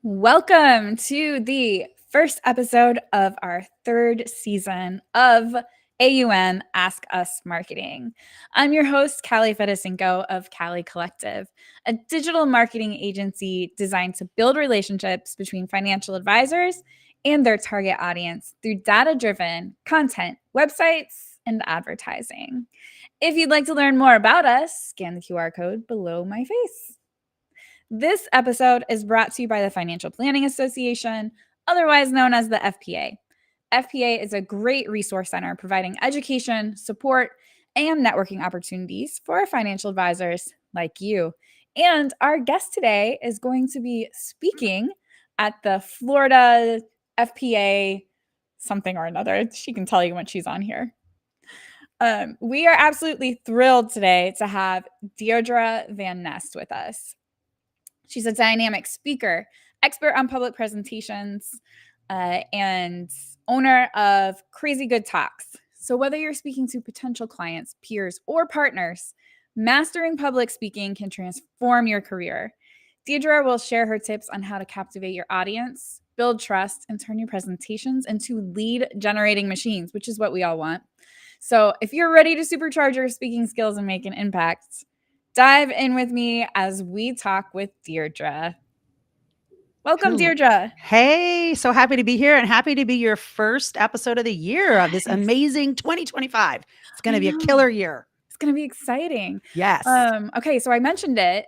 Welcome to the first episode of our third season of A.U.M. Ask Us Marketing. I'm your host, Callie Fedesinko of Callie Collective, a digital marketing agency designed to build relationships between financial advisors and their target audience through data-driven content, websites, and advertising. If you'd like to learn more about us, scan the QR code below my face. This episode is brought to you by the Financial Planning Association, otherwise known as the FPA. FPA is a great resource center providing education, support, and networking opportunities for financial advisors like you. And our guest today is going to be speaking at the Florida FPA something or another. She can tell you when she's on here. We are absolutely thrilled today to have Deirdre Van Nest with us. She's a dynamic speaker, expert on public presentations, and owner of Crazy Good Talks. So whether you're speaking to potential clients, peers, or partners, mastering public speaking can transform your career. Deirdre will share her tips on how to captivate your audience, build trust, and turn your presentations into lead-generating machines, which is what we all want. So if you're ready to supercharge your speaking skills and make an impact, dive in with me as we talk with Deirdre. Welcome, Deirdre. Hey, so happy to be here and happy to be your first episode of the year of this amazing 2025. It's going to be a killer year. It's going to be exciting. Yes. Okay, so I mentioned it.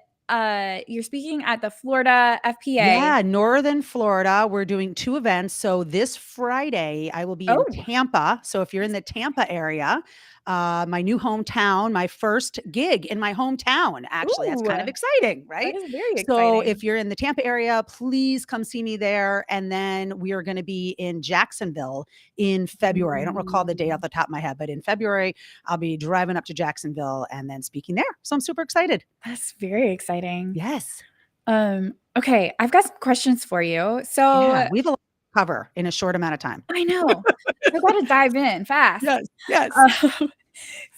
You're speaking at the Florida FPA. Yeah, Northern Florida. We're doing 2 events. So this Friday, I will be in Tampa. So if you're in the Tampa area, my new hometown, my first gig in my hometown, actually. That's kind of exciting, right? That is very exciting. So if you're in the Tampa area, please come see me there. And then we are going to be in Jacksonville in February. I don't recall the date off the top of my head, but in February, I'll be driving up to Jacksonville and then speaking there. So I'm super excited. That's very exciting. Yes. Okay, I've got some questions for you. So yeah, we have a lot to cover in a short amount of time. I know. I got to dive in fast. Yes.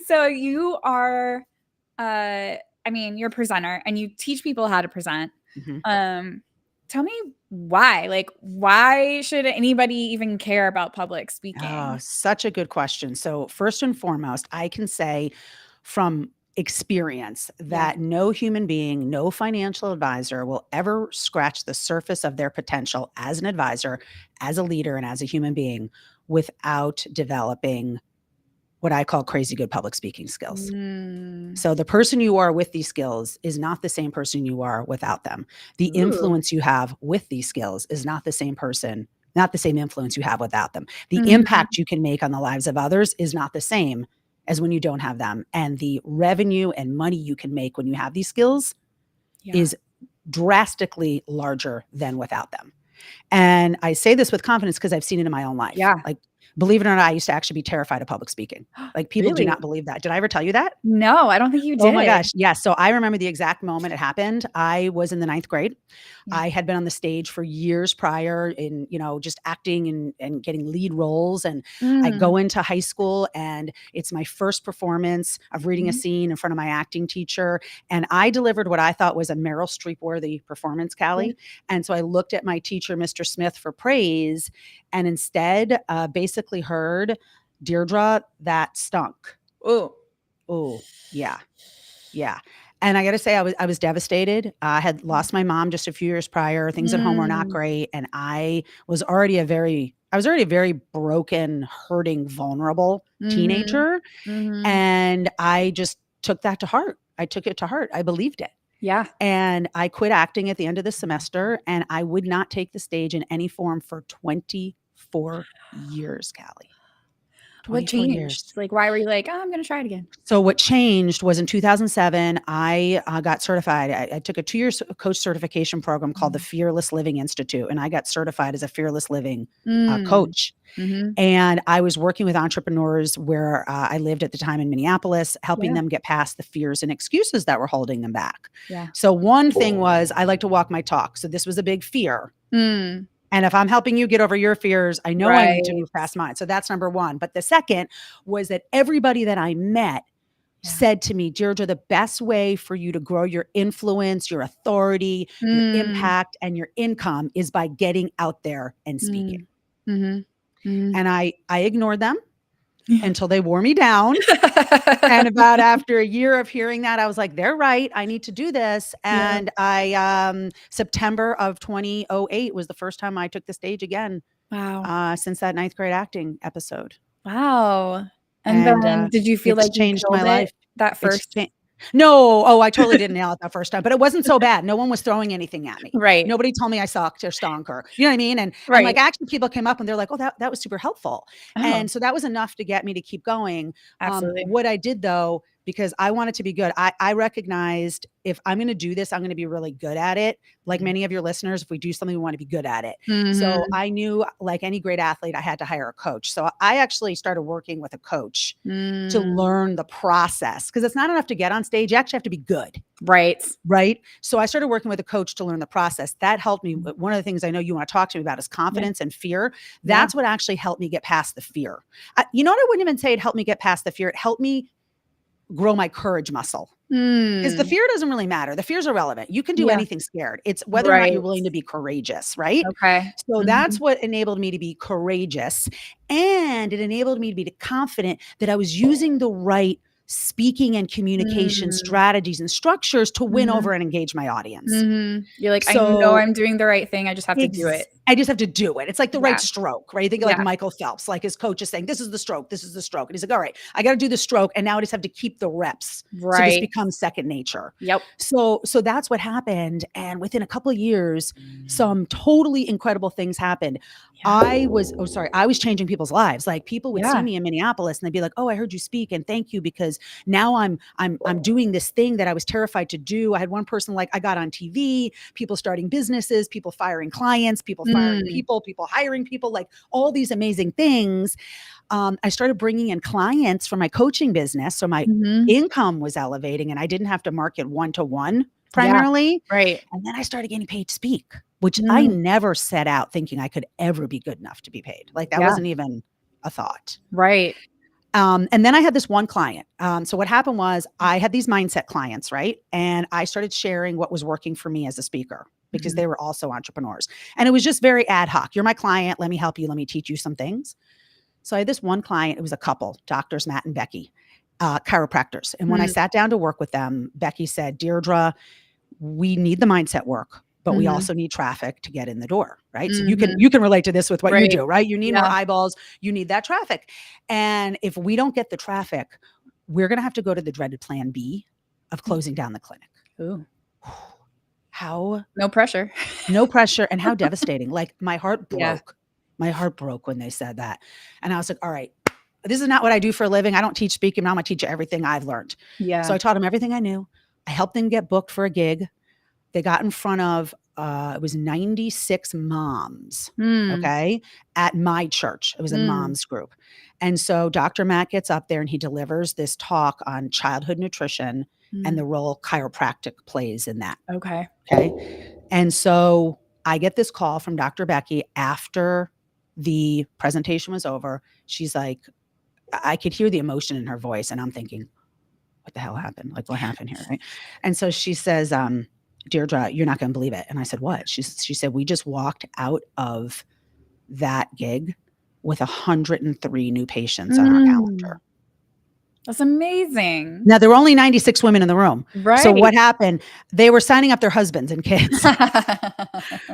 So you are, you're a presenter and you teach people how to present. Mm-hmm. Tell me why. Like, why should anybody even care about public speaking? Oh, such a good question. So first and foremost, I can say from experience that no human being, no financial advisor will ever scratch the surface of their potential as an advisor, as a leader, and as a human being without developing what I call crazy good public speaking skills. So the person you are with these skills is not the same person you are without them. The influence you have with these skills is not the same person, not the same influence you have without them. The impact you can make on the lives of others is not the same as when you don't have them. And the revenue and money you can make when you have these skills is drastically larger than without them. And I say this with confidence because I've seen it in my own life. Yeah. Like, believe it or not, I used to actually be terrified of public speaking. Like people do not believe that. Did I ever tell you that? No, I don't think you did. Oh my gosh. Yes. So I remember the exact moment it happened. I was in the 9th grade. I had been on the stage for years prior in, just acting and getting lead roles. And I go into high school and it's my first performance of reading a scene in front of my acting teacher. And I delivered what I thought was a Meryl Streep worthy performance, Callie. And so I looked at my teacher, Mr. Smith, for praise and instead basically heard, Deirdre, that stunk. Oh, yeah. And I got to say, I was devastated. I had lost my mom just a few years prior. Things at home were not great. And I was already a very broken, hurting, vulnerable teenager. And I just took that to heart. I took it to heart. I believed it. Yeah. And I quit acting at the end of the semester and I would not take the stage in any form for 24 years, Callie. What changed? Like, why were you like, I'm going to try it again? So what changed was in 2007, I got certified. I took a 2-year coach certification program called the Fearless Living Institute, and I got certified as a fearless living coach. And I was working with entrepreneurs where I lived at the time in Minneapolis, helping them get past the fears and excuses that were holding them back. So one thing was I like to walk my talk. So this was a big fear. And if I'm helping you get over your fears, I know I need to move past mine. So that's number one. But the second was that everybody that I met said to me, Deirdre, the best way for you to grow your influence, your authority, your impact, and your income is by getting out there and speaking. And I ignored them until they wore me down. And about after a year of hearing that, I was like, they're right. I need to do this. And September of 2008 was the first time I took the stage again. Wow. Since that 9th grade acting episode. Wow. And then did you feel it's like you changed killed my life. that first? No. Oh, I totally didn't nail it that first time, but it wasn't so bad. No one was throwing anything at me. Right. Nobody told me I sucked or stunk or, you know what I mean? And like, actually people came up and they're like, oh, that was super helpful. And so that was enough to get me to keep going. Absolutely. What I did though, because I wanted to be good, I recognized if I'm going to do this, I'm going to be really good at it. Like many of your listeners, if we do something, we want to be good at it. So I knew, like any great athlete, I had to hire a coach. So I actually started working with a coach to learn the process, because it's not enough to get on stage. You actually have to be good. Right. So I started working with a coach to learn the process. That helped me. One of the things I know you want to talk to me about is confidence and fear. That's what actually helped me get past the fear. You know what? I wouldn't even say it helped me get past the fear. It helped me grow my courage muscle. Because the fear doesn't really matter. The fear's irrelevant. You can do anything scared. It's whether or not you're willing to be courageous, right? So that's what enabled me to be courageous. And it enabled me to be confident that I was using the right speaking and communication strategies and structures to win over and engage my audience. You're like, I know I'm doing the right thing. I just have to do it. I just have to do it. It's like the right stroke, right? You think of like Michael Phelps, like his coach is saying, this is the stroke, this is the stroke. And he's like, all right, I got to do the stroke. And now I just have to keep the reps. So this becomes second nature. So that's what happened. And within a couple of years, some totally incredible things happened. I was changing people's lives. Like people would see me in Minneapolis and they'd be like, oh, I heard you speak and thank you, because now I'm doing this thing that I was terrified to do. I had one person like, I got on TV, people starting businesses, people firing clients, people firing people hiring people, like all these amazing things. I started bringing in clients from my coaching business. So my income was elevating and I didn't have to market one-to-one primarily. And then I started getting paid to speak, which I never set out thinking I could ever be good enough to be paid. Like that wasn't even a thought. And then I had this one client. So what happened was I had these mindset clients, right? And I started sharing what was working for me as a speaker, because they were also entrepreneurs. And it was just very ad hoc. You're my client. Let me help you. Let me teach you some things. So I had this one client. It was a couple, doctors, Matt and Becky, chiropractors. And when I sat down to work with them, Becky said, Deirdre, we need the mindset work, but we also need traffic to get in the door, right? So you can relate to this with what you do, right? You need more eyeballs. You need that traffic. And if we don't get the traffic, we're going to have to go to the dreaded plan B of closing down the clinic. Ooh. How no pressure and how devastating. Like my heart broke. My heart broke when they said that. And I was like, all right, this is not what I do for a living. I don't teach speaking. I'm going to teach you everything I've learned. So I taught them everything I knew. I helped them get booked for a gig. They got in front of, it was 96 moms, okay, at my church. It was a mom's group. And so Dr. Matt gets up there and he delivers this talk on childhood nutrition and the role chiropractic plays in that. Okay. And so I get this call from Dr. Becky after the presentation was over. She's like, I could hear the emotion in her voice and I'm thinking, what the hell happened? Like what happened here, right? And so she says, Deirdre, you're not going to believe it. And I said, what? She said, we just walked out of that gig with 103 new patients on our calendar. That's amazing. Now, there were only 96 women in the room. So what happened? They were signing up their husbands and kids.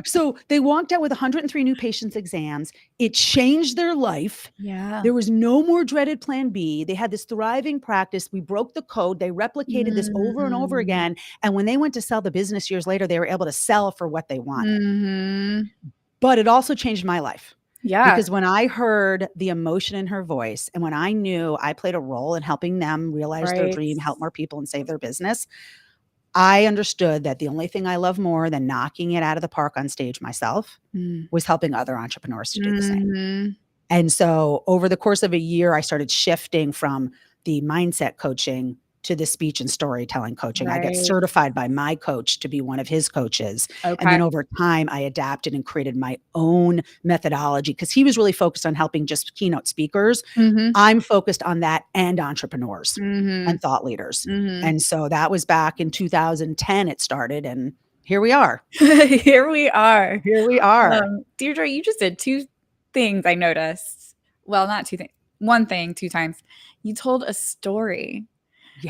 So they walked out with 103 new patients' exams. It changed their life. There was no more dreaded plan B. They had this thriving practice. We broke the code. They replicated this over and over again. And when they went to sell the business years later, they were able to sell for what they wanted. But it also changed my life. Because when I heard the emotion in her voice and when I knew I played a role in helping them realize their dream, help more people and save their business, I understood that the only thing I love more than knocking it out of the park on stage myself was helping other entrepreneurs to do the same. And so over the course of a year, I started shifting from the mindset coaching to the speech and storytelling coaching. I got Right. certified by my coach to be one of his coaches. And Okay. then over time, I adapted and created my own methodology because he was really focused on helping just keynote speakers. Mhm. I'm focused on that and entrepreneurs Mhm. and thought leaders. Mhm. And so that was back in 2010 it started, and here we are. Here we are. Here we are. Deirdre, you just did 2 things I noticed. Well, not 2 things. 1 thing 2 times. You told a story,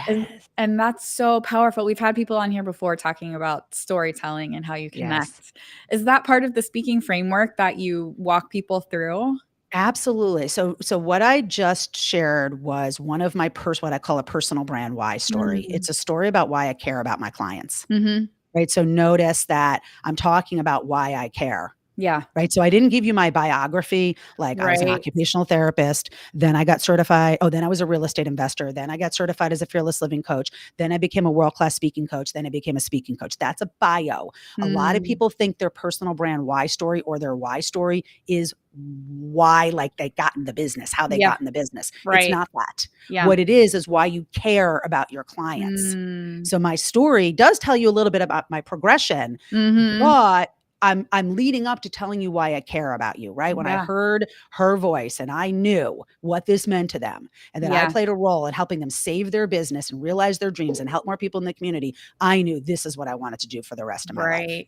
and Yes. and that's so powerful. We've had people on here before talking about storytelling and how you Yes. connect. Is that part of the speaking framework that you walk people through? Absolutely. So what I just shared was one of my what I call a personal brand why story. Mm. It's a story about why I care about my clients. Mhm. Right? So notice that I'm talking about why I care. Yeah. Right? So I didn't give you my biography, like I was an Right. occupational therapist, then I got certified, then I was a real estate investor, then I got certified as a fearless living coach, then I became a world-class speaking coach, then I became a speaking coach. That's a bio. A lot of Mm. people think their personal brand why story or their why story is why like they got in the business, how they Yeah. got in the business. It's Right. not that. Yeah. What it is why you care about your clients. Mm. So my story does tell you a little bit about my progression, Mhm. but I'm leading up to telling you why I care about you, right? When I Yeah. heard her voice and I knew what this meant to them and that I Yeah. played a role in helping them save their business and realize their dreams and help more people in the community, I knew this is what I wanted to do for the rest of my life, Right.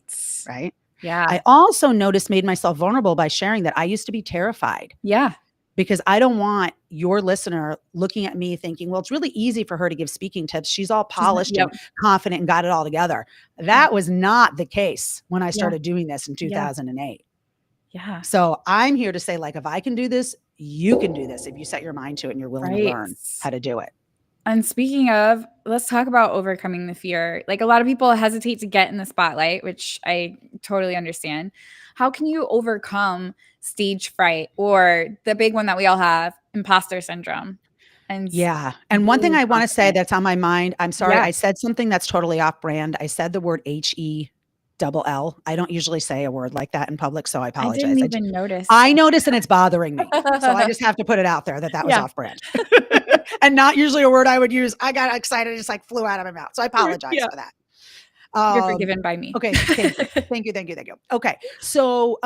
right? Yeah. I also noticed made myself vulnerable by sharing that I used to be terrified Yeah. because I don't want your listener looking at me thinking, well, it's really easy for her to give speaking tips. She's all She's not polished yep. and confident and got it all together. Yeah. That was not the case when I Yeah. started doing this in Yeah. 2008. Yeah. So I'm here to say, like, if I can do this, you can do this if you set your mind to it and you're willing to Right. learn how to do it. And speaking of, let's talk about overcoming the fear. Like a lot of people hesitate to get in the spotlight, which I totally understand. How can you overcome stage fright or the big one that we all have, imposter syndrome, and Yeah. And one thing being I want to say confident? that's on my mind, I'm sorry, Yeah, I said something that's totally off brand. I said the word HE double L. I don't usually say a word like that in public, so I I didn't apologize. even notice. I notice and it's bothering me. So I just have to put it out there that that was Yeah, off brand and not usually a word I would use. I got excited, just like flew out of my mouth. So I apologize yeah. for that. You're forgiven by me. Okay. Thank you. Thank you. Thank you. Thank you. Okay. So,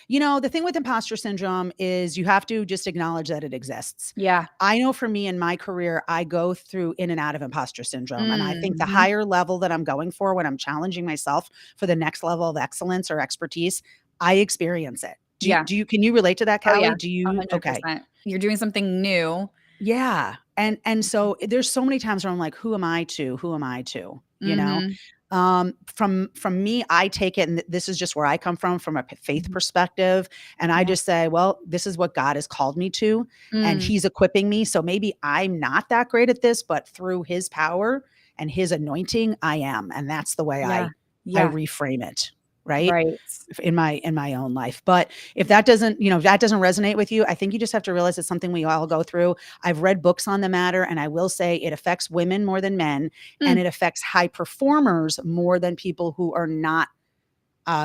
the thing with imposter syndrome is you have to just acknowledge that it exists. Yeah. I know for me in my career, I go through in and out of imposter syndrome. And I think the Mhm. higher level that I'm going for when I'm challenging myself for the next level of excellence or expertise, I experience it. Yeah. Can you relate to that, Oh, yeah. Callie? Do you? Okay. 100%. You're doing something new. Yeah. And so there's so many times where I'm like, who am I to? Who am I to? Mhm. From me, I take it, and this is just where I come from a faith Mhm. perspective. And I Yeah. just say, well, this is what God has called me to, and Mm. He's equipping me. So maybe I'm not that great at this, but through His power and His anointing, I am. And that's the way Yeah. I Yeah. reframe it. Right Right. in my own life. But if that doesn't, if that doesn't resonate with you, I think you just have to realize it's something we all go through. I've read books on the matter, and I will say it affects women more than men, and Mm. it affects high performers more than people who are not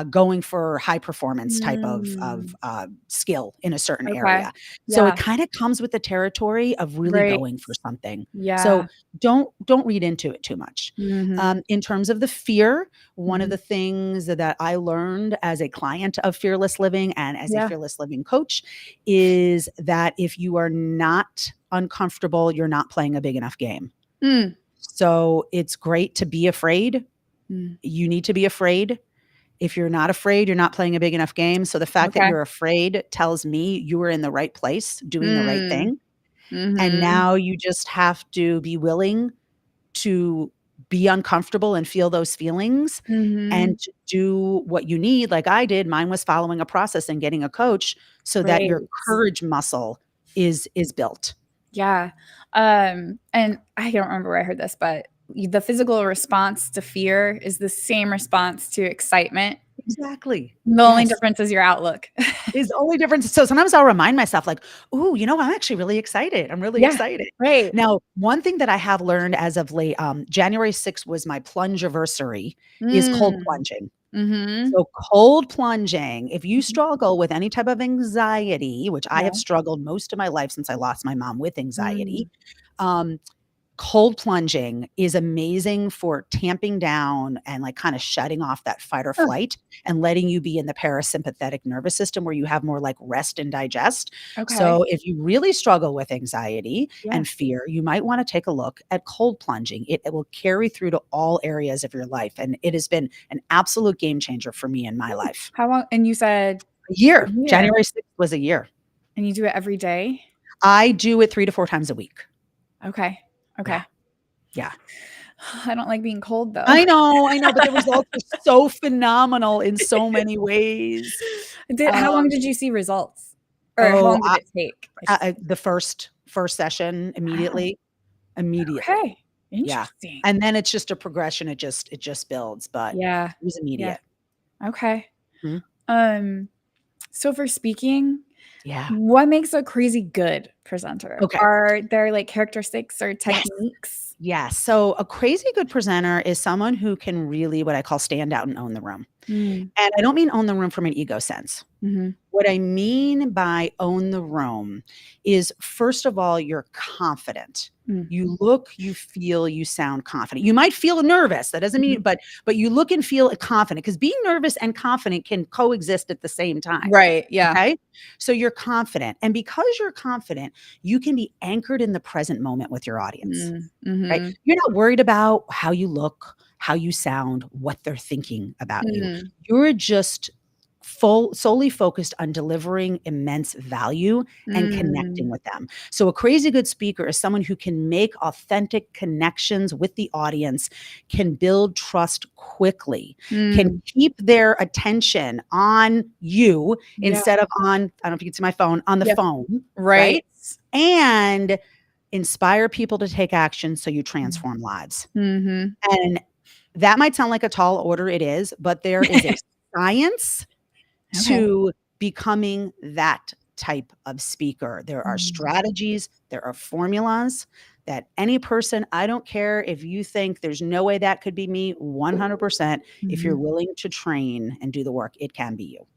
going for high performance type of Mm. skill in a certain Okay. area. So it Yeah. kind of comes with the territory of really Right. going for something. So Yeah. don't read into it too much. Mhm. In terms of the fear, one of Mhm. the things that I learned as a client of Fearless Living and as a Yeah. Fearless Living coach is that if you are not uncomfortable, you're not playing a big enough game. Mm. So it's great to be afraid. Mm. You need to be afraid. If you're not afraid, you're not playing a big enough game. So the fact that Okay. you're afraid tells me you are in the right place, doing the right Mm. thing. And Mhm. now you just have to be willing to be uncomfortable and feel those feelings Mhm. and to do what you need. Like I did, mine was following a process and getting a coach so that Right. your courage muscle is built. Yeah. And I don't remember where I heard this, but the physical response to fear is the same response to excitement. Exactly. The only Yes. difference is your outlook. Is the only difference. So sometimes I'll remind myself like, "Ooh, I'm actually really excited. I'm really Yeah. excited." Right. Now, one thing that I have learned as of late, January 6th was my plunge anniversary, is cold Mm. plunging. Mhm. So cold plunging, if you Mhm. struggle with any type of anxiety, which I Yeah. have struggled most of my life since I lost my mom with anxiety, Mm. um, Cold plunging is amazing for tamping down and like kind of shutting off that fight or Huh. flight and letting you be in the parasympathetic nervous system where you have more like rest and digest. Okay. So if you really struggle with anxiety Yeah. and fear, you might want to take a look at cold plunging. It will carry through to all areas of your life. And it has been an absolute game changer for me in my life. How long? And you said A year. a year, January 6th was a year. and you do it every day? I do it 3 to 4 times a week. Okay. Yeah. Okay. Yeah. I don't like being cold though. I know, but the results are so phenomenal in so many ways. How long Um, did you see results? Or how oh, long did it take? I should say. the first session Wow. immediately. Okay. Yeah. Interesting. And then it's just a progression. It just builds, but Yeah. it was Yeah. immediate. Okay. Mhm. Um, so for speaking, Yeah. what makes a crazy good presenter? Okay. Are there like characteristics or Yes. techniques? Yes. So a crazy good presenter is someone who can really what I call stand out and own the room. Mm, And I don't mean own the room from an ego sense. mhm, What I mean by own the room is, first of all, you're confident. mm, You look, you feel, you sound confident. You might feel nervous. That doesn't mhm. mean, but you look and feel confident because being nervous and confident can coexist at the same time. Right. Yeah. Okay. So you're confident. And because you're confident, you can be anchored in the present moment with your audience, Mm, right? mhm, You're not worried about how you look, how you sound, what they're thinking about you. mm, You're just solely focused on delivering immense value and connecting mm, with them. So a crazy good speaker is someone who can make authentic connections with the audience, can build trust quickly, can mm. keep their attention on you Yeah. instead of on, I don't know if you can see my phone, on the Yeah. phone, Right. right? And inspire people to take action so you Mm. transform lives. Mhm. And that might sound like a tall order, it is, but there is a science Okay. to becoming that type of speaker. There are Mm, strategies, there are formulas that any person, I don't care if you think there's no way that could be me, 100%, if you're mhm. willing to train and do the work, it can be you.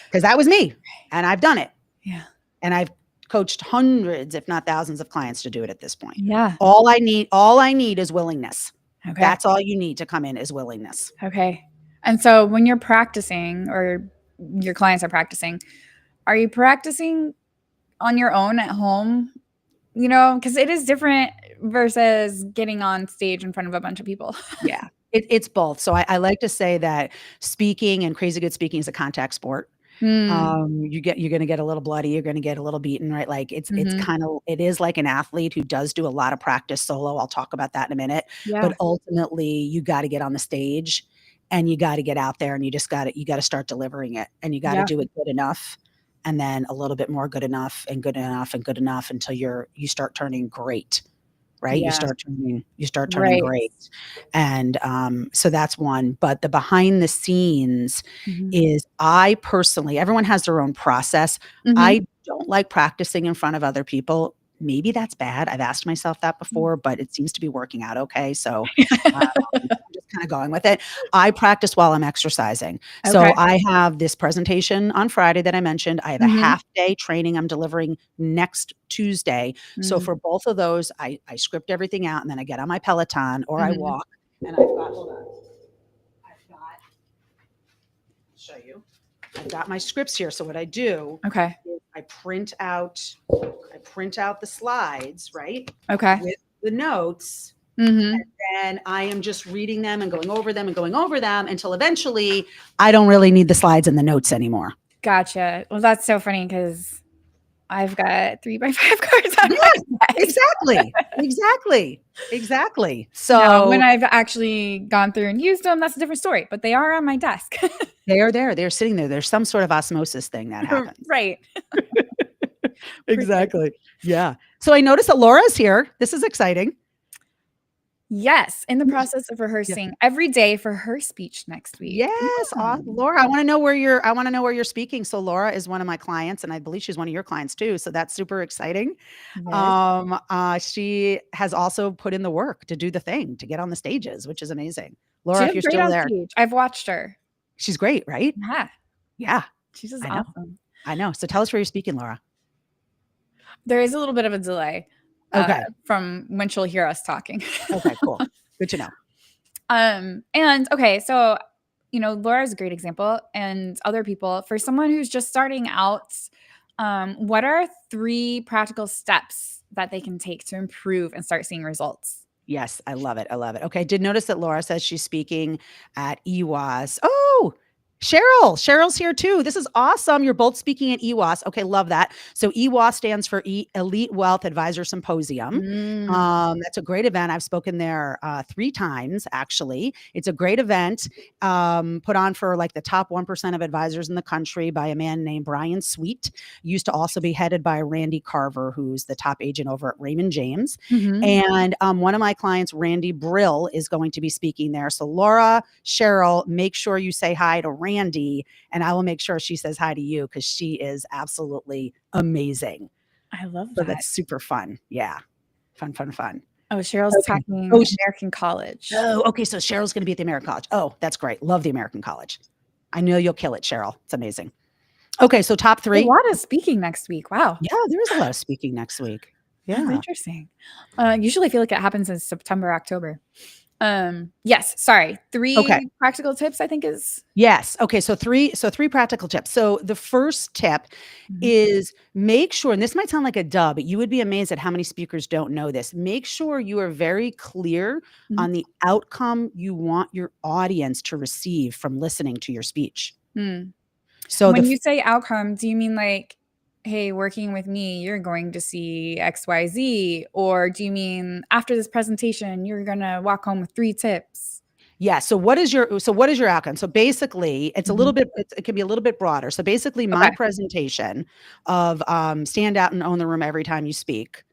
Because that was me, and I've done it. Yeah. And I've coached hundreds, if not thousands of clients to do it at this point. Yeah. All I need is willingness. Okay. That's all you need to come in is willingness. Okay. And so when you're practicing or your clients are you practicing on your own at home? You know, because it is different versus getting on stage in front of a bunch of people. Yeah, it's both. So I like to say that speaking and crazy good speaking is a contact sport. Mm, You're gonna get a little bloody, you're gonna get a little beaten, right? Like it's mhm. kind of it is like an athlete who does do a lot of practice solo. I'll talk about that in a minute. Yeah. But ultimately, you got to get on the stage and you got to get out there and you got to start delivering it and you got to Yeah. do it good enough and then a little bit more good enough and good enough and good enough until you start turning great, right? You Yeah. start turning Right. great. And, so that's one, but the behind the scenes Mhm. is I personally everyone has their own process. Mhm. I don't like practicing in front of other people. Maybe that's bad. I've asked myself that before, but it seems to be working out okay. So, I'm just kinda going with it. I practice while I'm exercising. So, Okay. I have this presentation on Friday that I mentioned. I have a Mhm. half day training I'm delivering next Tuesday. So, Mm. for both of those, I script everything out, and then I get on my Peloton or I Mhm. walk, and I've got hold on. I've got show you. I've got my scripts here. So what I do Okay. is I print out the slides, right? Okay. With the notes, Mhm. and I am just reading them and going over them and going over them until eventually I don't really need the slides and the notes anymore. Gotcha. Well, that's so funny because I've got 3x5 cards on Yes, my desk. exactly. Exactly. Exactly. Now, when So I've actually gone through and used them, that's a different story, but they are on my desk. they are there. They're sitting there. There's some sort of osmosis thing that happens. Right. For sure. Exactly. Yeah. So I noticed that Laura's here. This is exciting. Yes, in the Yeah. process of Yeah. rehearsing every day for her speech next week. Yes, Mm. Laura, I wanna know where you're speaking. So Laura is one of my clients, and I believe she's one of your clients too, so that's super exciting. Yes. She has also put in the work to do the thing, to get on the stages, which is amazing. She Laura, if does you're great still on there, stage. I've watched her. she's great, right? Yeah, Yeah, she's just I know. awesome. I know. So tell us where you're speaking, Laura. There is a little bit of a delay. Okay. from when she'll hear us talking. Okay, cool. Good to know. And okay, so Laura's a great example, and other people. For someone who's just starting out, what are 3 practical steps that they can take to improve and start seeing results? Yes, I love it. I love it. Okay, I did notice that Laura says she's speaking at EWAS. Oh, Cheryl's here too. This is awesome. You're both speaking at EWAS. Okay, love that. So EWAS stands for Elite Wealth Advisor Symposium. Mm. That's a great event. I've spoken there 3 times actually. It's a great event put on for like the top 1% of advisors in the country by a man named Brian Sweet. Used to also be headed by Randy Carver, who's the top agent over at Raymond James. Mhm. And one of my clients, Randy Brill, is going to be speaking there. So Laura, Cheryl, make sure you say hi to Randy, and I will make sure she says hi to you because she is absolutely amazing. I love So that. that's super fun. Yeah. Fun. Oh, Cheryl's Okay. talking Oh, American College. okay. So Cheryl's going to be at the American College. Oh, that's great. Love the American College. I know you'll kill it, Cheryl. It's amazing. Okay. So top A 3. lot of speaking next week. Wow. Yeah, there is a lot of speaking next week. That's Yeah. interesting. Usually I feel like it happens in September, October. Yes, sorry. Okay. 3 practical tips I think is Yes. Okay. So three practical tips. So the first tip Mhm. is make sure, and this might sound like a duh, but you would be amazed at how many speakers don't know this. Make sure you are very clear Mhm. on the outcome you want your audience to receive from listening to your speech. Mm. So When you say outcome, do you mean like, hey, working with me, you're going to see XYZ? Or do you mean after this presentation, you're gonna walk home with 3 tips? yeah. So what is your outcome? So basically, Mhm. it can be a little bit broader. So basically, my Okay. presentation of stand out and own the room every time you speak.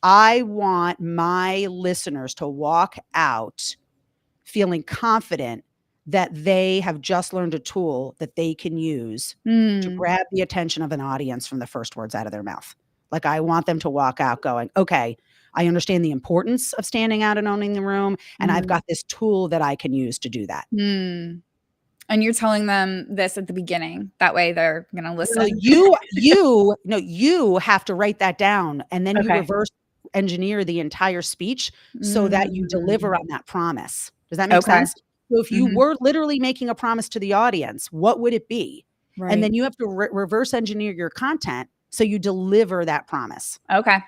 I want my listeners to walk out feeling confident that they have just learned a tool that they can use to Mm. grab the attention of an audience from the first words out of their mouth. Like, I want them to walk out going, okay, I understand the importance of standing out and owning the room, and I've Mhm. got this tool that I can use to do that. Mm. And you're telling them this at the beginning. That way they're gonna No, listen. you have to write that down, and then you Okay. reverse engineer the entire speech so that you deliver Mm. on that promise. Does that make Okay. sense? So if you Mhm. were literally making a promise to the audience, what would it be? And Right. then you have to reverse engineer your content so you deliver that promise. Okay.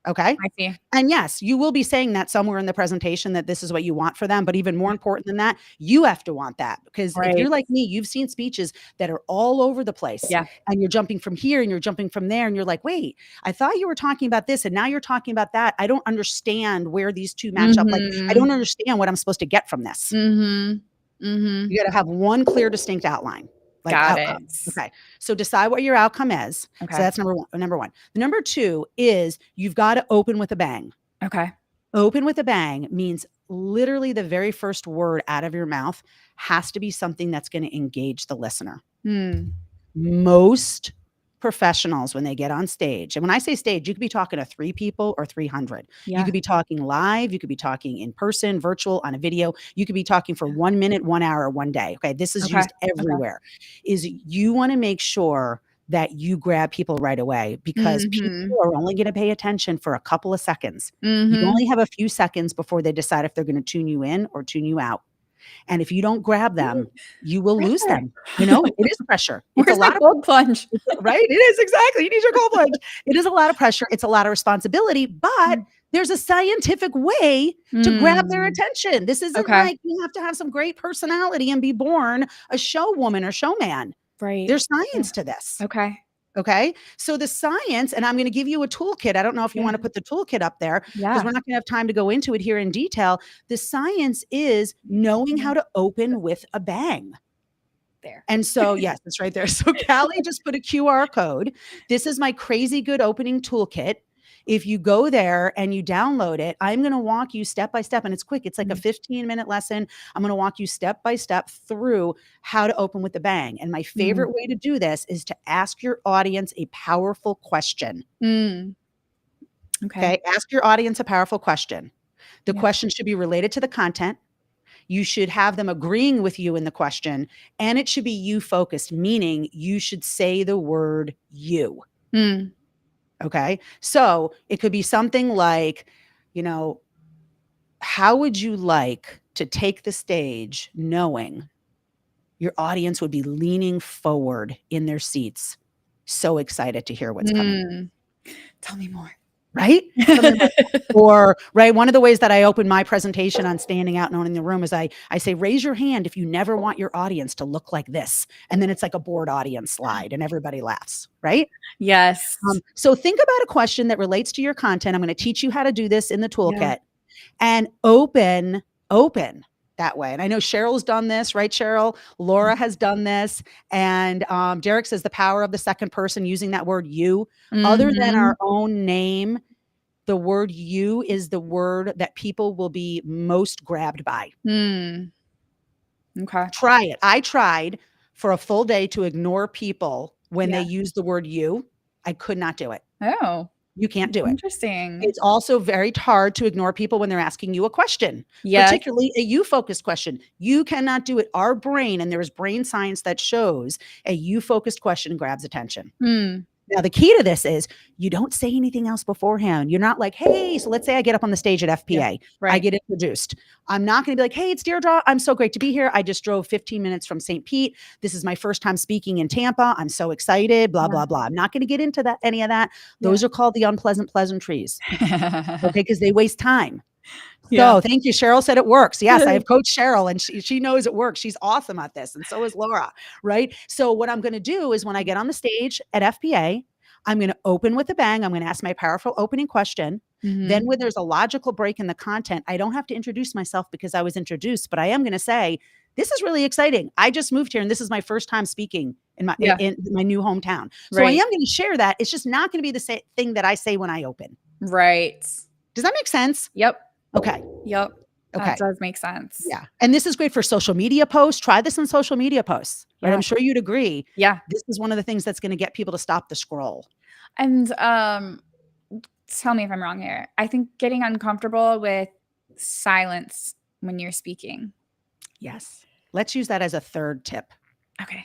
Okay? I see. And yes, you will be saying that somewhere in the presentation that this is what you want for them. But even more important than that, you have to want that. Because if you're Right. like me, you've seen speeches that are all over the place Yeah. and you're jumping from here and you're jumping from there. And you're like, wait, I thought you were talking about this and now you're talking about that. I don't understand where these two match up. Like, I Mhm. don't understand what I'm supposed to get from this. Mhm. Mhm. You got to have one clear, distinct outline, like Got outcome. it. Okay. So decide what your outcome is. So Okay. that's number one. Number one. The number 2 is you've got to open with a bang. Okay. Open with a bang means literally the very first word out of your mouth has to be something that's going to engage the listener. Mm. Most professionals, when they get on stage, and when I say stage, you could be talking to 3 people or 300. You Yeah. could be talking live, you could be talking in person, virtual, on a video. You could be talking for 1 minute, 1 hour, 1 day. Okay, this is Okay. used Okay. everywhere. Is you want to make sure that you grab people right away because people Mhm. are only going to pay attention for a couple of seconds. You Mhm. only have a few seconds before they decide if they're going to tune you in or tune you out. And if you don't grab them, you will lose Pressure. them. You know, it is pressure. It's a Where's my lot of cold plunge? right? It is exactly. You need your cold plunge. It is a lot of pressure. It's a lot of responsibility, but Mm. there's a scientific way to grab their Mm. attention. This isn't Okay. like you have to have some great personality and be born a showwoman or showman. Right. There's Yeah. science to this. Okay. Okay. So the science, and I'm going to give you a toolkit. I don't know if you Yeah. want to put the toolkit up there because Yeah. we're not going to have time to go into it here in detail. The science is knowing how to open with a bang. There. And so, yes, it's right there. So Callie just put a QR code. This is my crazy good opening toolkit. If you go there and you download it, I'm going to walk you step by step, and it's quick. It's like a Mhm. 15-minute lesson. I'm going to walk you step by step through how to open with a bang. And my Mhm. favorite way to do this is to ask your audience a powerful question. Mm. Okay. Okay. Ask your audience a powerful question. The Yeah. question should be related to the content. You should have them agreeing with you in the question, and it should be you focused, meaning you should say the word you. Mm. Okay. So it could be something like, you know, how would you like to take the stage knowing your audience would be leaning forward in their seats, so excited to hear what's coming? Tell me more. Right? Something like that. Or, right, one of the ways that I open my presentation on standing out and owning the room is I say, raise your hand if you never want your audience to look like this. And then it's like a bored audience slide and everybody laughs, right? Yes. So think about a question that relates to your content. I'm going to teach you how to do this in the Yeah. toolkit and open that way. And I know Cheryl's done this, right, Cheryl? Laura has done this. And Derek says the power of the second person using that word you. Other than our own name, the word you is the word that people will be most grabbed by. Okay. Try it. I tried for a full day to ignore people when they use the word you. I could not do it. Oh, You can't do it. interesting. It's also very hard to ignore people when they're asking you a question, Yes. particularly a you-focused question. You cannot do it. Our brain, and there is brain science that shows a you-focused question grabs attention. Now, the key to this is you don't say anything else beforehand. You're not like, hey, so let's say I get up on the stage at FPA. I get introduced. I'm not going to be like, hey, it's Deirdre. I'm so great to be here. I just drove 15 minutes from St. Pete. This is my first time speaking in Tampa. I'm so excited, blah, blah, blah. I'm not going to get into that, any of that. Those are called the unpleasant pleasantries. Okay, because they waste time. So thank you. Cheryl said it works. Yes, I have Coach Cheryl and she knows it works. She's awesome at this. And so is Laura, right? So what I'm going to do is when I get on the stage at FPA, I'm going to open with a bang. I'm going to ask my powerful opening question. Then when there's a logical break in the content, I don't have to introduce myself because I was introduced, but I am going to say, this is really exciting. I just moved here and this is my first time speaking in my new hometown. So I am going to share that. It's just not going to be the same thing that I say when I open. Right. Does that make sense? Yep. Okay. Yep. Okay. That does make sense. Yeah. And this is great for social media posts. Try this in social media posts, right? Yeah. I'm sure you'd agree. Yeah. This is one of the things that's going to get people to stop the scroll. And tell me if I'm wrong here. I think getting uncomfortable with silence when you're speaking. Yes. Let's use that as a third tip. Okay.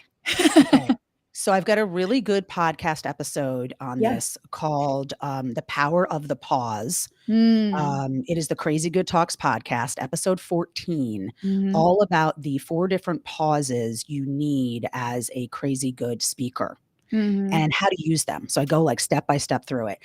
So I've got a really good podcast episode on this called The Power of the Pause. It is the Crazy Good Talks podcast, episode 14, all about the 4 different pauses you need as a crazy good speaker and how to use them. So I go like step by step through it.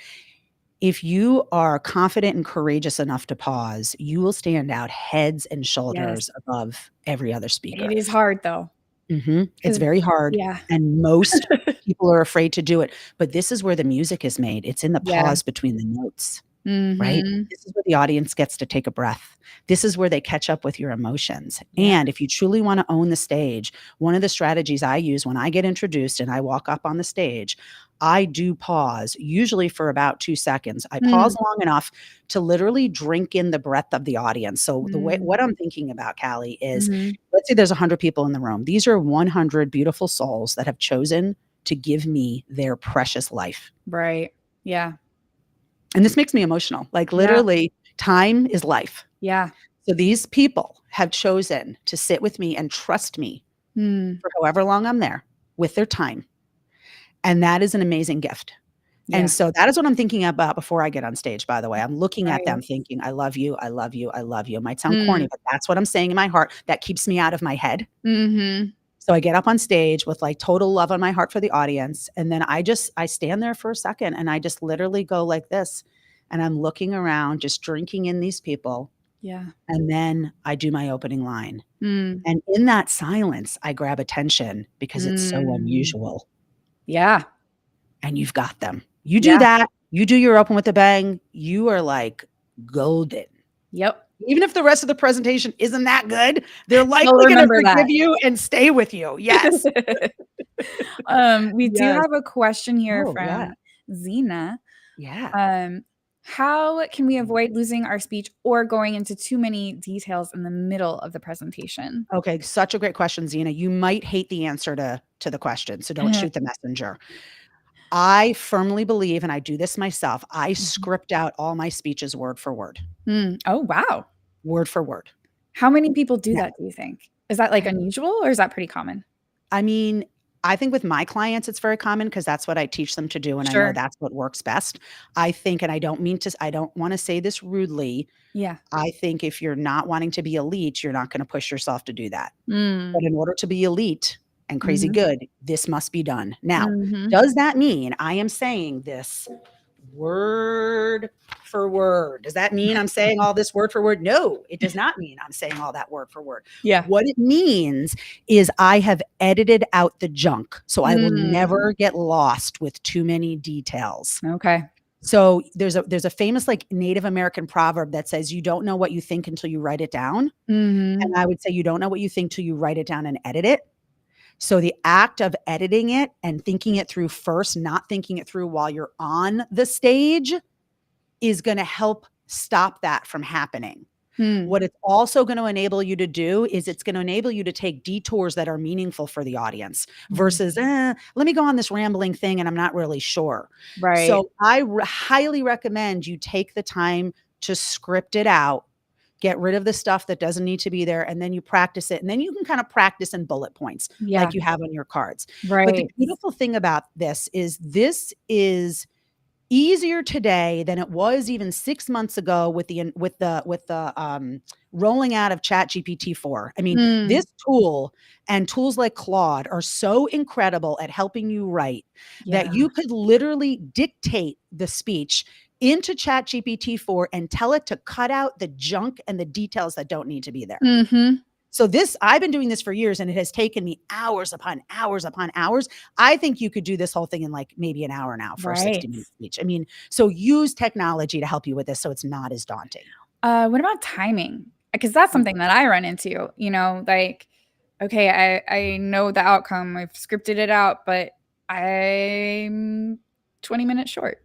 If you are confident and courageous enough to pause, you will stand out heads and shoulders above every other speaker. It is hard though. It's very hard. Yeah. And most people are afraid to do it. But this is where the music is made. It's in the pause between the notes. Right? This is where the audience gets to take a breath. This is where they catch up with your emotions. And if you truly want to own the stage, one of the strategies I use when I get introduced and I walk up on the stage, I do pause, usually for about 2 seconds. I pause long enough to literally drink in the breath of the audience. So the way what I'm thinking about, Callie, is let's say there's 100 people in the room. These are 100 beautiful souls that have chosen to give me their precious life. Right. Yeah. And this makes me emotional. Like literally, time is life. Yeah. So these people have chosen to sit with me and trust me for however long I'm there with their time. And that is an amazing gift. Yeah. And so that is what I'm thinking about before I get on stage, by the way. I'm looking at them thinking, I love you, I love you, I love you. It might sound corny, but that's what I'm saying in my heart. That keeps me out of my head. So I get up on stage with like total love on my heart for the audience. And then I stand there for a second and I just literally go like this. And I'm looking around, just drinking in these people. Yeah. And then I do my opening line. And in that silence, I grab attention because it's so unusual. Yeah. And you've got them. You do that. You do your open with a bang. You are like golden. Yep. Even if the rest of the presentation isn't that good, they're likely going to forgive you and stay with you. Yes. We do have a question here from Zena. Yeah. How can we avoid losing our speech or going into too many details in the middle of the presentation? Okay, such a great question, Zena. You might hate the answer to the question, so don't shoot the messenger. I firmly believe, and I do this myself, I script out all my speeches word for word. Oh, wow. Word for word. How many people do that, do you think? Is that like unusual or is that pretty common? I mean, I think with my clients, it's very common because that's what I teach them to do, and I know Sure. that's what works best. I think, and I don't wanna say this rudely, Yeah. I think if you're not wanting to be elite, you're not gonna push yourself to do that. But Mm. in order to be elite and crazy Mhm. good, this must be done. Now, Mhm. does that mean I am saying this word for word? Does that mean I'm saying all this word for word? No, it does not mean I'm saying all that word for word. Yeah. What it means is I have edited out the junk, so I will Mm. never get lost with too many details. Okay. So there's a famous like Native American proverb that says, "You don't know what you think until you write it down." And Mhm. I would say you don't know what you think till you write it down and edit it. So the act of editing it and thinking it through first, not thinking it through while you're on the stage, is gonna help stop that from happening. Hmm. What it's also gonna enable you to do is it's gonna enable you to take detours that are meaningful for the audience Mhm. versus, let me go on this rambling thing and I'm not really sure. Right. So I highly recommend you take the time to script it out, get rid of the stuff that doesn't need to be there, and then you practice it. And then you can kind of practice in bullet points Yeah. like you have on your cards. But the Right. beautiful thing about this is easier today than it was even 6 months ago with the rolling out of ChatGPT-4. I mean, Mm. this tool and tools like Claude are so incredible at helping you write Yeah. that you could literally dictate the speech into ChatGPT-4 and tell it to cut out the junk and the details that don't need to be there. Mhm. So I've been doing this for years and it has taken me hours upon hours upon hours. I think you could do this whole thing in like maybe an hour now for a Right. 60-minute speech. I mean, so use technology to help you with this so it's not as daunting. What about timing? Because that's Mm. something that I run into, like, okay, I know the outcome. I've scripted it out, but I'm 20 minutes short.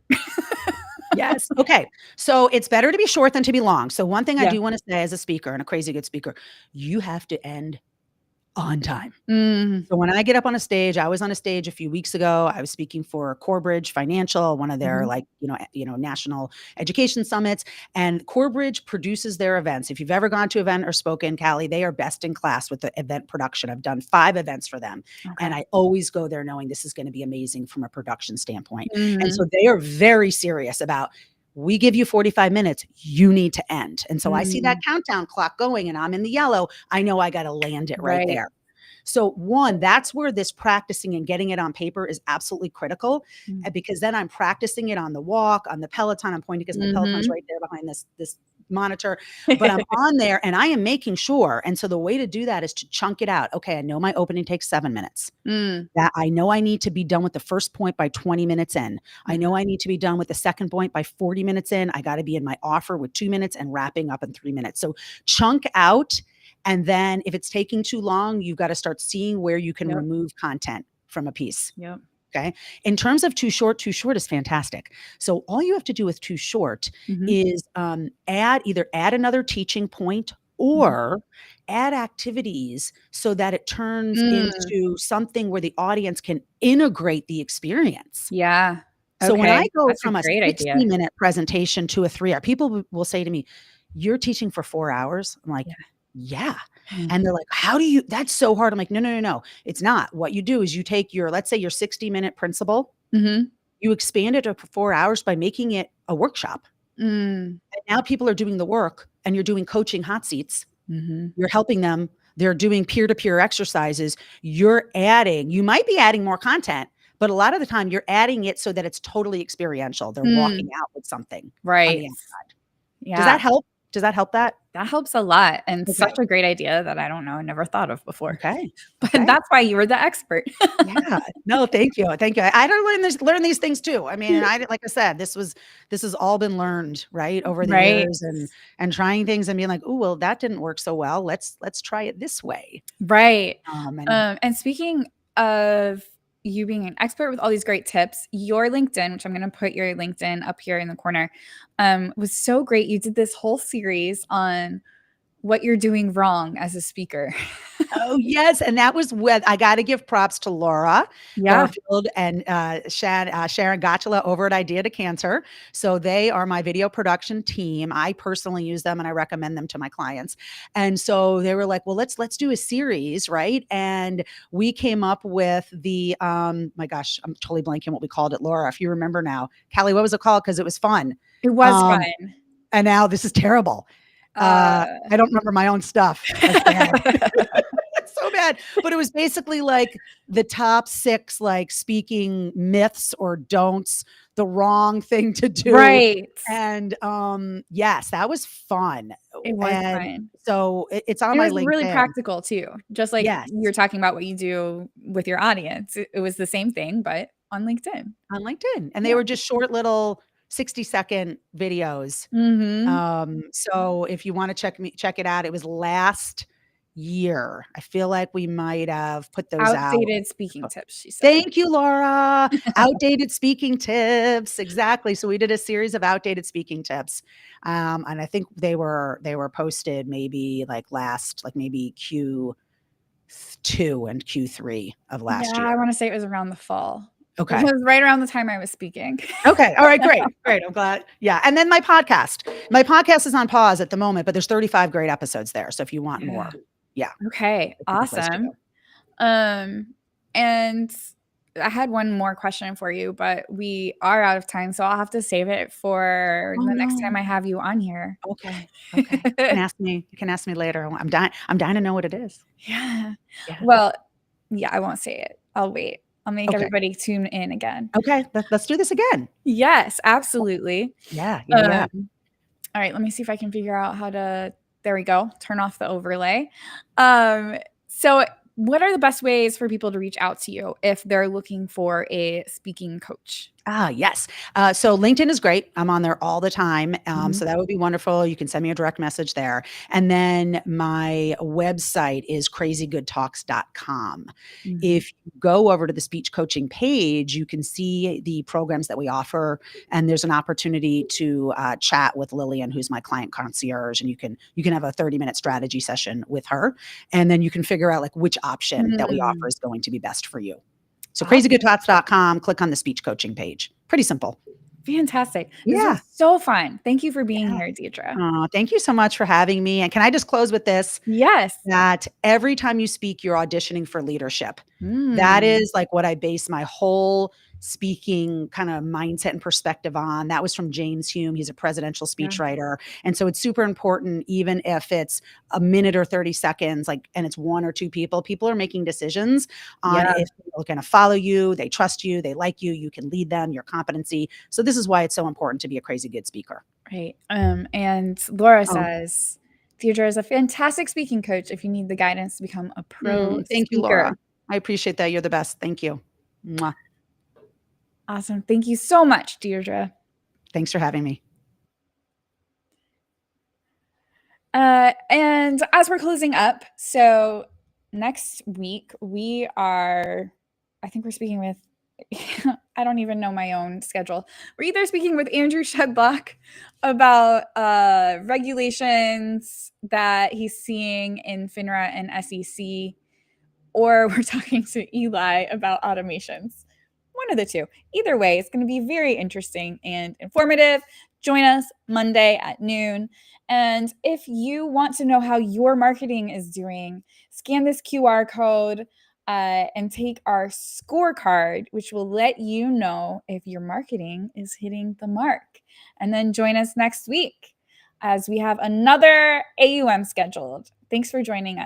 Yes. Okay. So it's better to be short than to be long. So one thing I Yeah. do want to say as a speaker and a crazy good speaker, you have to end on time. Mhm. So when I get up on a stage, I was on a stage a few weeks ago. I was speaking for Corebridge Financial, one of their Mhm. like, national education summits. And Corebridge produces their events. If you've ever gone to an event or spoken, Callie, they are best in class with the event production. I've done 5 events for them. And Okay. I always go there knowing this is going to be amazing from a production standpoint. And so Mhm. they are very serious about we give you 45 minutes, you need to end. And so I see that Mm. countdown clock going and I'm in the yellow. I know I got to land it right Right. there. So one, that's where this practicing and getting it on paper is absolutely critical, Mm. because then I'm practicing it on the walk, on the Peloton. I'm pointing because my Peloton's Mhm. right there behind this monitor, but I'm on there and I am making sure. And so the way to do that is to chunk it out. Okay, I know my opening takes 7 minutes. Mm. That I know I need to be done with the first point by 20 minutes in. I Mhm. know I need to be done with the second point by 40 minutes in. I got to be in my offer with 2 minutes and wrapping up in 3 minutes. So chunk out. And then if it's taking too long, you've got to start seeing where you can Yep. remove content from a piece. Yep. Okay. In terms of too short is fantastic. So all you have to do with too short Mhm. is either add another teaching point Mhm. or add activities so that it turns Mm. into something where the audience can integrate the experience. Yeah. So when I Okay. go That's a from a great idea. 60-minute presentation to a 3-hour, people will say to me, "You're teaching for 4 hours?" I'm like, Yeah. "Yeah." And they're like, "How do you that's so hard." I'm like, "No, no, no, no. It's not. What you do is you take your, let's say your 60-minute principle, Mhm. you expand it to 4 hours by making it a workshop. Mm. And now people are doing the work and you're doing coaching hot seats. Mhm. You're helping them. They're doing peer-to-peer exercises. You might be adding more content, but a lot of the time you're adding it so that it's totally experiential. They're walking Mm. out with something on Right. the outside. Does Yeah. that help? Does that help that? That helps a lot and such Okay. a great idea that I don't know, I never thought of before. Okay. But Okay. that's why you were the expert. Yeah. No, thank you. Thank you. I don't learn these things too. I mean, like I said, this has all been learned, right, over the Right. years and trying things and being like, "Oh, well, that didn't work so well. Let's try it this way." Right. And And speaking of you being an expert with all these great tips, your LinkedIn, which I'm gonna put your LinkedIn up here in the corner, was so great. You did this whole series on what you're doing wrong as a speaker. Oh, yes, and that was with I gotta give props to Laura Yeah. Barfield and, Sharon Gotula over at Idea to Cancer. So they are my video production team. I personally use them, and I recommend them to my clients. And so they were like, "Well, let's do a series," right? And we came up with the, my gosh, I'm totally blanking what we called it, Laura, if you remember now. Callie, what was it called? Because it was fun. It was Um, fun. and now this is terrible. Uh I don't remember my own stuff. That's bad. It's so bad. But it was basically like the top 6 like speaking myths or don'ts, the wrong thing to do. Right. And yes, that was fun. It was And fun. so it's on And it my was really LinkedIn. practical too. Just like Yes, you're talking about what you do with your audience. It was the same thing, but on LinkedIn. on LinkedIn. And they Yeah. were just short little 60-second videos. Mhm. So if you wanna check it out, it was last year. I feel like we might have put those out. Outdated speaking tips, she said. Thank you, Laura. Outdated speaking tips. Exactly. So we did a series of outdated speaking tips. And I think they were posted maybe like last, like maybe Q2 and Q3 of Yeah, last year. I wanna say it was around the fall. It Okay. was right around the time I was speaking. Okay. All right. Great. Great. I'm glad. Yeah. And then my podcast. My podcast is on pause at the moment, but there's 35 great episodes there. So if you want Yeah. more, yeah, Okay, it's a good place to awesome. go. And I had one more question for you, but we are out of time, so I'll have to save it for Oh the next time no. I have you on here. Okay. Okay. You can ask me. You can ask me later. I'm dying to know what it is. Yeah. Yeah. Well, yeah, I won't say it. I'll wait. I'll make Okay. everybody tune in again. Okay. Let's do this again. Yes, absolutely. Yeah. Yeah. Yeah. Um, all right, let me see if I can figure out how to there we go, turn off the overlay. So what are the best ways for people to reach out to you if they're looking for a speaking coach? Ah, yes. So LinkedIn is great. I'm on there all the time. Mhm, So that would be wonderful. You can send me a direct message there. And then my website is crazygoodtalks.com. mhm. If you go over to the speech coaching page, you can see the programs that we offer. And there's an opportunity to chat with Lillian, who's my client concierge. And you can have a 30-minute strategy session with her. And then you can figure out like which option that we offer Mm, is going to be best for you. So awesome. crazygoodtalks.com, click on the speech coaching page. Pretty simple. Fantastic. This Yeah. was so fun. Thank you for being Yeah. here, Deidre. Thank you so much for having me. And can I just close with this? Yes. That every time you speak, you're auditioning for leadership. That Mm, is like what I base my whole speaking kind of mindset and perspective on. That was from James Hume. He's a presidential yeah, speechwriter. And so it's super important, even if it's a minute or 30 seconds, like, and it's one or two people, people are making decisions on yeah, if they're going to follow you, they trust you, they like you can lead them, your competency. So this is why it's so important to be a crazy good speaker. right. And Laura Oh, says, Deirdre is a fantastic speaking coach if you need the guidance to become a pro thank you, Laura. speaker. I appreciate that. You're the best. Thank you. Mwah. Awesome. Thank you so much, Deirdre. Thanks for having me. And as we're closing up, so next week I think we're speaking with, I don't even know my own schedule. We're either speaking with Andrew Shedlock about regulations that he's seeing in FINRA and SEC, or we're talking to Eli about automations. One of the two. Either way, it's going to be very interesting and informative. Join us Monday at noon. And if you want to know how your marketing is doing, scan this QR code and take our scorecard, which will let you know if your marketing is hitting the mark. And then join us next week as we have another AUM scheduled. Thanks for joining us.